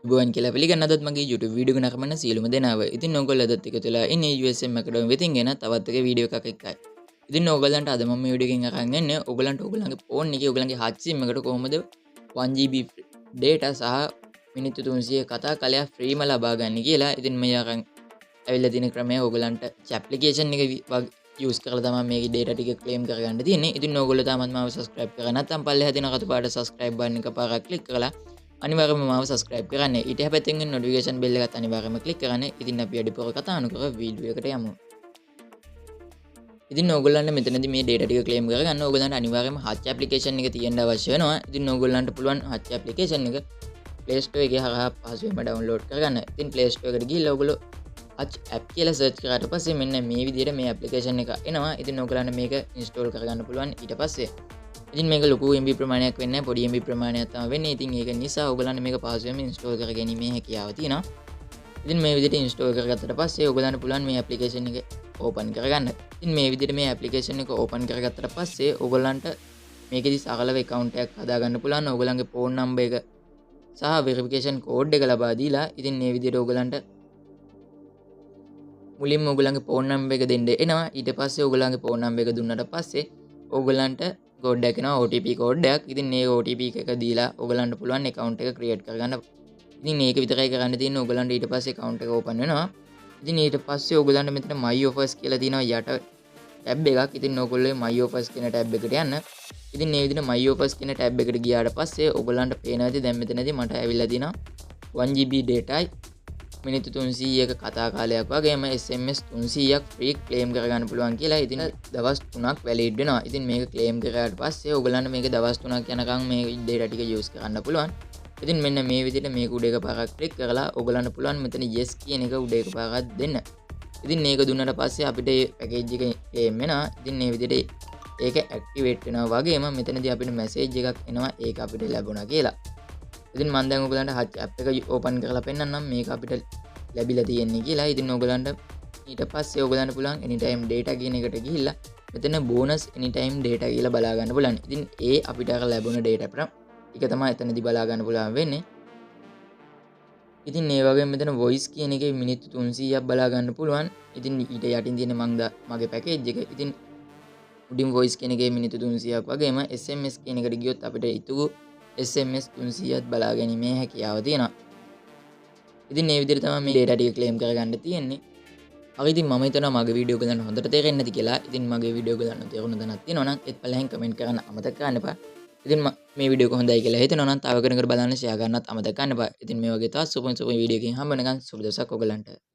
ඉබුවන් කියලා පිළිගන්නත් මගේ YouTube video එක නරඹන සියලුම දෙනාව. ඉතින් ඕගොල්ලෝ අදත් එකතු වෙලා ඉන්නේ USM Academy වෙතින් ගෙන තවත් එක වීඩියෝ එකක් එක්කයි. ඉතින් ඕගොල්ලන්ට අද මම මේ වීඩියෝ එකෙන් අරන් එන්නේ ඕගොල්ලන්ට ඕගොල්ලන්ගේ ෆෝන් එකේ ඕගොල්ලන්ගේ හච් සිම් එකට කොහොමද 1GB data සහ මිනිත්තු 300 කතා කාලයක් ෆ්‍රීම ලබා ගන්න කියලා. ඉතින් මේ අරන් ඇවිල්ලා තියෙන ක්‍රමය ඕගොල්ලන්ට ඇප්ලිකේෂන් එක යස් කරලා තමයි මේකේ data ටික claim කරගන්න තියෙන්නේ. ඉතින් ඕගොල්ලෝ තාමත් මාව subscribe කරලා නැත්නම් පල්ලෙහා තියෙන කතු පාට subscribe button එක පාරක් click කරලා අනිවාර්යයෙන්ම මාව subscribe කරන්න. ඊට හැපැත්තෙන් notification bell එකත් අනිවාර්යයෙන්ම click කරන්න. ඉතින් අපි අඩිපොර කතා නොකර වීඩියෝ එකට යමු. ඉතින් ඕගොල්ලන්ට මෙතනදී මේ data ටික claim කරගන්න ඕගොල්ලන්ට අනිවාර්යයෙන්ම Hutch application එක තියෙන්න අවශ්‍ය වෙනවා. ඉතින් ඕගොල්ලන්ට පුළුවන් Hutch application එක Play Store එකේ හරහා පහසුවෙන්ම download කරගන්න. ඉතින් Play Store එකට ගිහිල්ලා ඕගොල්ලෝ Hutch app කියලා search කරාට පස්සේ මෙන්න මේ විදිහට මේ application එක එනවා. ඉතින් ඕගොල්ලන්ට මේක install කරගන්න පුළුවන් ඊට පස්සේ. ඉතින් මේක ලොකු MB ප්‍රමාණයක් වෙන්නේ නැහැ, පොඩි MB ප්‍රමාණයක් තමයි වෙන්නේ. ඉතින් ඒක නිසා ඔයගලන්ට මේක පහසුවෙන්ම install කරගැනීමේ හැකියාව තියෙනවා. ඉතින් මේ විදිහට install කරගත්තට පස්සේ ඔයගලන්ට පුළුවන් මේ application එක open කරගන්න. ඉතින් මේ විදිහට මේ application එක open කරගත්තට පස්සේ ඔයගලන්ට මේකෙදි සරලව account එකක් හදාගන්න පුළුවන්. ඔයගලන්ගේ phone number එක සහ verification code එක ලබා දීලා ඉතින් මේ විදිහට ඔයගලන්ට මුලින්ම ඔයගලන්ගේ phone number එක දෙන්න එනවා. ඊට පස්සේ ඔයගලන්ගේ phone number එක දුන්නාට පස්සේ ඔයගලන්ට කෝඩ් එකක් එනවා OTP කෝඩ් එකක්. ඉතින් මේ OTP එක දීලා ඔයගලන්ට පුළුවන් account එක create කරගන්න. ඉතින් මේක විතරයි කරන්න තියෙන්නේ. ඔයගලන්ට ඊට පස්සේ account එක open වෙනවා. ඉතින් ඊට පස්සේ ඔයගලන්ට මෙතන my offers කියලා තියෙනවා යට tab එකක්. ඉතින් ඔයගොල්ලෝ my offers කියන tab එකට යන්න. ඉතින් මේ විදිහට my offers කියන tab එකට ගියාට පස්සේ ඔයගලන්ට පේනවා දැන් මෙතනදී මට ඇවිල්ලා තියෙනවා 1GB dataයි මිනිත්තු 300ක කතා කාලයක් වගේම SMS 300ක් ෆ්‍රී ක්ලේම් කරගන්න පුළුවන් කියලා. ඉතින් දවස් 3ක් වැලිඩ් වෙනවා. ඉතින් මේක ක්ලේම් කරාට පස්සේ ඔයගලන්ට මේක දවස් 3ක් යනකම් මේ data ටික යූස් කරන්න පුළුවන්. ඉතින් මෙන්න මේ විදිහට මේක උඩ එකපාරක් ක්ලික් කරලා ඔයගලන්ට පුළුවන් මෙතන yes කියන එක උඩ එකපාරක් දෙන්න. ඉතින් මේක දුන්නාට පස්සේ අපිට මේ පැකේජ් එක ක්ලේම් වෙනවා. ඉතින් මේ විදිහට ඒක ඇක්ටිවේට් වෙනවා වගේම මෙතනදී අපිට මැසේජ් එකක් එනවා ඒක අපිට ලැබුණා කියලා. ඉතින් මම දැන් ඔයගලන්ට Hutch app එක open කරලා පෙන්නන්නම් මේක අපිට ලැබිලා තියෙන්නේ කියලා. ඉතින් ඔයගලන්ට ඊට පස්සේ ඔයගලන්ට පුළුවන් anytime data කියන එකට ගිහිල්ලා මෙතන bonus anytime data කියලා බලා ගන්න පුළුවන්. ඉතින් ඒ අපිට අර ලැබුණ data එක තමයි එතනදී බලා ගන්න පුළුවන් වෙන්නේ. ඉතින් ඒ වගේම මෙතන voice කියන එකේ මිනිත්තු 300ක් බලා ගන්න පුළුවන්. ඉතින් ඊට යටින් තියෙන මගේ පැකේජ් එක. ඉතින් උඩින් voice කියන එකේ මිනිත්තු 300ක් වගේම SMS කියන එකට ගියොත් අපිට ඉතුරු SMS 300ත් බලා ගැනීමේ හැකියාව තියෙනවා. ඉතින් මේ විදිහට තමයි මේ data ටික claim කරගන්න තියෙන්නේ. හරි ඉතින් මම හිතනවා මගේ වීඩියෝ එක ගන්න හොඳට තේරෙන්නේ නැති කියලා. ඉතින් මගේ වීඩියෝ එක ගන්න තේරුණ දැනක් තියෙනවා නම් ඒත් පළවෙනියෙන් කමෙන්ට් කරන්න අමතක කරන්න එපා. ඉතින් මේ වීඩියෝ එක හොඳයි කියලා හිතෙනවා නම් තව කෙනෙකුට බලන්න ෂෙයා කරන්නත් අමතක කරන්න එපා. ඉතින් මේ වගේ තවත් සුපිරි වීඩියෝ එකකින් හම්බ වෙනකන් සුබ දවසක් ඔයගලන්ට.